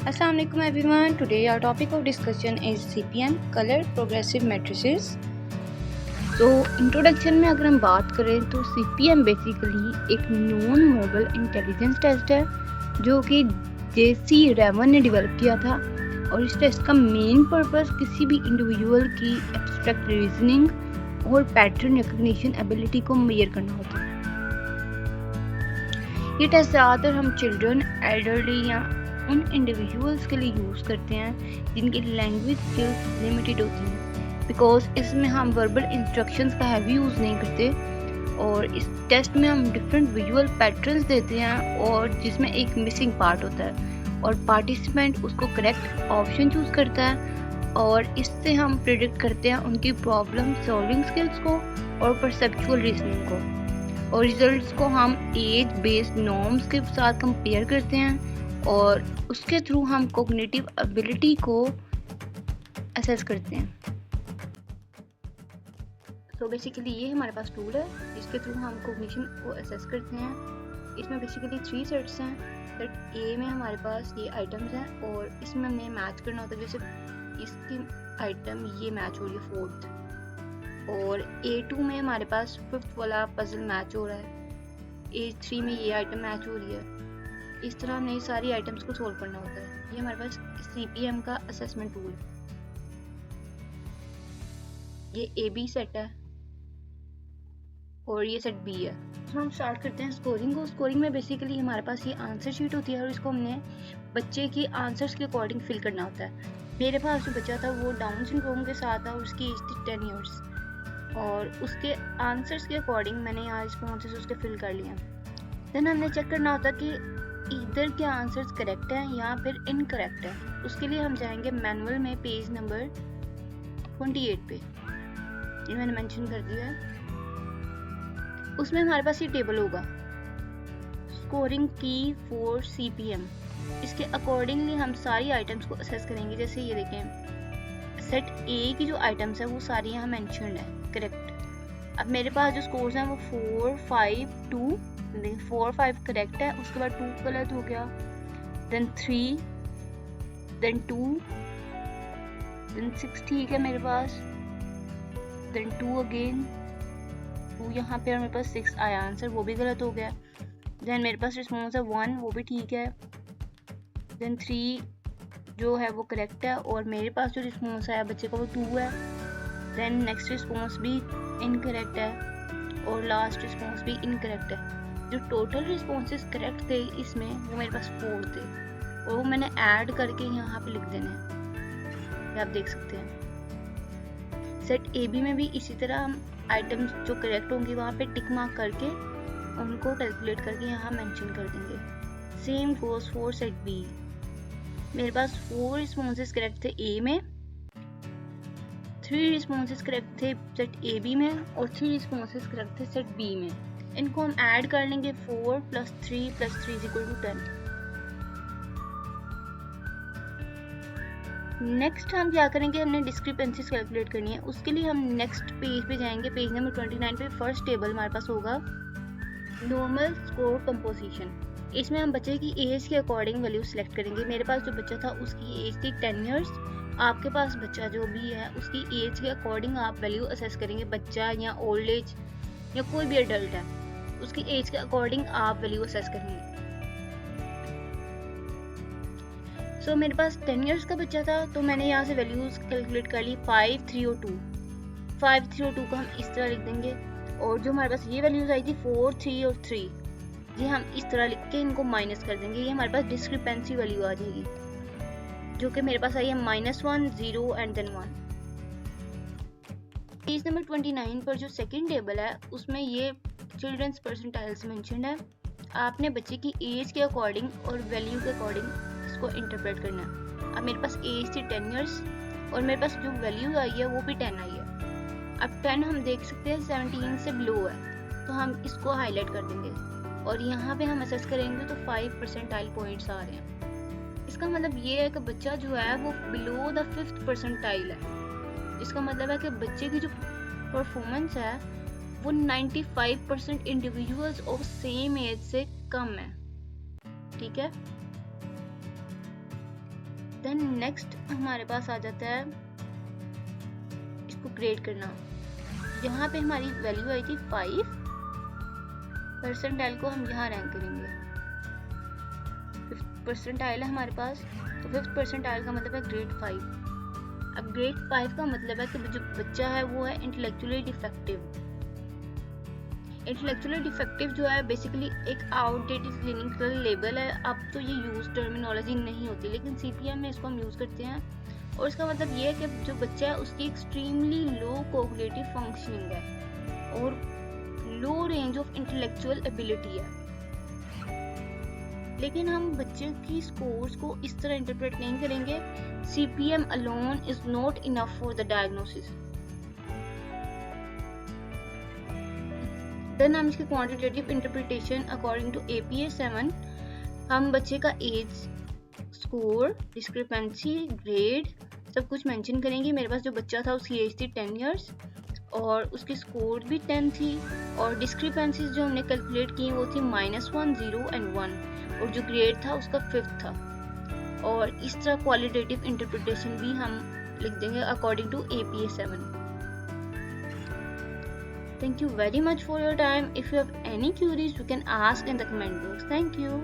Assalamualaikum everyone. Today our topic of discussion is CPM color progressive matrices. तो introduction में अगर हम बात करें तो CPM बेसिकली एक नॉन मोबाइल इंटेलिजेंस टेस्ट है जो कि JC रेवन ने डेवलप किया था और इस टेस्ट का मेन पर्पस किसी भी इंडिविजुअल की एब्स्ट्रैक्ट रीजनिंग और पैटर्न रिकग्निशन एबिलिटी को मेजर करना होता है। ये टेस्ट ज़्यादातर हम चिल्ड्रन, एल्डरली या उन इंडिविजुअल्स के लिए यूज़ करते हैं जिनकी लैंग्वेज स्किल्स लिमिटेड होती हैं, बिकॉज इसमें हम वर्बल इंस्ट्रक्शंस का हैवी यूज़ नहीं करते और इस टेस्ट में हम डिफरेंट विजुअल पैटर्न्स देते हैं और जिसमें एक मिसिंग पार्ट होता है और पार्टिसिपेंट उसको करेक्ट ऑप्शन चूज़ करता है और इससे हम प्रिडिक्ट करते हैं उनकी प्रॉब्लम सॉल्विंग स्किल्स को और परसेप्चुअल रीजनिंग को, और रिजल्ट्स को हम एज बेस्ड नॉर्म्स के साथ कंपेयर करते हैं और उसके थ्रू हम कॉग्निटिव एबिलिटी को असेस करते हैं। तो बेसिकली ये हमारे पास टूल है जिसके थ्रू हम कॉग्निशन को असेस करते हैं। इसमें बेसिकली 3 सेट्स हैं। सेट ए में हमारे पास ये आइटम्स हैं और इसमें हमें मैच करना होता है, जैसे इसकी आइटम ये मैच हो रही है 4th, और A2 में हमारे पास 5th वाला पजल मैच हो रहा है, A3 में ये आइटम मैच हो रही है। इस तरह हमने सारी आइटम्स को सोल्व करना होता है। ये हमारे पास CPM का असेसमेंट टूल है। ये AB सेट है और ये सेट B है। तो हम स्टार्ट करते हैं स्कोरिंग को। स्कोरिंग में बेसिकली हमारे पास ये आंसर शीट होती है और इसको हमने बच्चे की आंसर्स के अकॉर्डिंग फिल करना होता है। मेरे पास जो बच्चा था वो डाउन सिंड्रोम के साथ था और उसकी एज थी 10 ईयर्स और उसके आंसर्स के अकॉर्डिंग मैंने यहाँ रिस्पॉन्सेस उसके फिल कर लिए। देन हमने चेक करना होता कि इधर के आंसर्स करेक्ट हैं या फिर इनकरेक्ट है। उसके लिए हम जाएंगे मैनुअल में पेज नंबर 28 पे, ये मैंने मेंशन कर दिया है। उसमें हमारे पास ये टेबल होगा स्कोरिंग की फॉर CPM। इसके अकॉर्डिंगली हम सारी आइटम्स को असेस करेंगे। जैसे ये देखें, सेट A की जो आइटम्स है वो सारी यहाँ मेंशन्ड है करेक्ट। अब मेरे पास जो स्कोर्स हैं वो 4, 5, 2, 4, 5 करेक्ट है, उसके बाद 2 गलत हो गया, देन 3, देन 2, देन 6 ठीक है मेरे पास, देन 2 अगेन 2, यहाँ पे मेरे पास 6 आया आंसर, वो भी गलत हो गया। देन मेरे पास रिस्पॉन्स है 1, वो भी ठीक है, देन 3 जो है वो करेक्ट है और मेरे पास जो रिस्पॉन्स आया बच्चे का वो 2 है। देन नेक्स्ट रिस्पॉन्स भी इनकरेक्ट है और लास्ट रिस्पॉन्स भी इनकरेक्ट है। जो टोटल रिस्पॉन्सेस करेक्ट थे इसमें वो मेरे पास 4 थे और वो मैंने ऐड करके यहाँ पे लिख देने हैं, आप देख सकते हैं। सेट AB में भी इसी तरह हम आइटम्स जो करेक्ट होंगी वहाँ पे टिक मार्क करके उनको कैलकुलेट करके यहाँ मेंशन कर देंगे। Same goes for set B। मेरे पास 4 रिस्पॉन्सेस करेक्ट थे A में, 3 रिस्पॉन्सेस करेक्ट थे सेट AB में और 3 रिस्पॉन्सेस करेक्ट थे सेट B में। इनको हम ऐड कर लेंगे 4 + 3 + 3 = 10। नेक्स्ट हम क्या करेंगे, हमने डिस्क्रिपेंसीज कैलकुलेट करनी है। उसके लिए हम नेक्स्ट पेज पे जाएंगे, पेज नंबर 29 पे फर्स्ट टेबल हमारे पास होगा नॉर्मल स्कोर कंपोजिशन। इसमें हम बच्चे की एज के अकॉर्डिंग वैल्यू सिलेक्ट करेंगे। मेरे पास जो बच्चा था उसकी एज थी 10 ईयर्स। आपके पास बच्चा जो भी है उसकी एज के अकॉर्डिंग आप वैल्यू असेस करेंगे। बच्चा या ओल्ड एज या कोई भी एडल्ट है उसकी एज के अकॉर्डिंग आप वैल्यू असेस करेंगे। सो मेरे पास 10 इयर्स का बच्चा था तो मैंने यहाँ से वैल्यूज कैलकुलेट कर ली 5, 3 और 2। 5, 3 और 2 को हम इस तरह लिख देंगे और जो हमारे पास ये वैल्यूज आई थी 4, 3 और 3, ये हम इस तरह लिख के इनको माइनस कर देंगे। ये हमारे पास डिस्क्रिपेंसी वैल्यू आ जाएगी जो कि मेरे पास आई है -1, 0 एंड देन 1। पेज नंबर 29 पर जो सेकेंड टेबल है उसमें ये चिल्ड्रंस परसेंटाइल्स मेंशन्ड है। आपने बच्चे की एज के अकॉर्डिंग और वैल्यू के अकॉर्डिंग इसको इंटरप्रेट करना है। अब मेरे पास एज थी 10 इयर्स और मेरे पास जो वैल्यू आई है वो भी 10 आई है। अब 10 हम देख सकते हैं 17 से बिलो है तो हम इसको हाईलाइट कर देंगे और यहाँ पे हम असेस करेंगे तो 5 परसेंटाइल पॉइंट्स आ रहे हैं। इसका मतलब ये है कि बच्चा जो है वो बिलो द 5th परसेंटाइल है। इसका मतलब है कि बच्चे की जो परफॉर्मेंस है वो 95% इंडिविजुअल्स ऑफ सेम एज से कम है। ठीक है, देन नेक्स्ट हमारे पास आ जाता है इसको ग्रेड करना। यहाँ पे हमारी वैल्यू आई थी 5, परसेंटाइल को हम यहाँ रैंक करेंगे। 5th परसेंटाइल है हमारे पास, तो 5th परसेंटाइल का मतलब है ग्रेड 5। अब ग्रेड 5 का मतलब है कि जो बच्चा है वो है इंटेलेक्चुअली डिफेक्टिव। इंटेलेक्चुअली डिफेक्टिव जो है बेसिकली एक आउटडेटेड क्लिनिकल लेबल है। अब तो ये यूज टर्मिनोलॉजी नहीं होती, लेकिन सीपीएम में इसको हम यूज करते हैं। और इसका मतलब ये है कि जो बच्चा है उसकी एक्सट्रीमली लो कोग्निटिव फंक्शनिंग है और लो रेंज ऑफ इंटेलेक्चुअल एबिलिटी है। लेकिन हम बच्चे की स्कोर्स को इस तरह इंटरप्रेट नहीं करेंगे। CPM alone is not enough for the diagnosis. Then हम इसकी quantitative interpretation according to APA 7 हम बच्चे का एज, स्कोर, डिस्क्रिपेंसी, ग्रेड सब कुछ मेंशन करेंगे। मेरे पास जो बच्चा था उसकी एज थी 10 इयर्स और उसकी स्कोर भी 10 थी और डिस्क्रिपेंसीज जो हमने कैलकुलेट की वो थी -1, 0 and 1 और जो ग्रेड था उसका 5th था। और इस तरह क्वालिटेटिव इंटरप्रिटेशन भी हम लिख देंगे according to APA 7। Thank you very much for your time. If you have any queries, you can ask in the comment box. Thank you.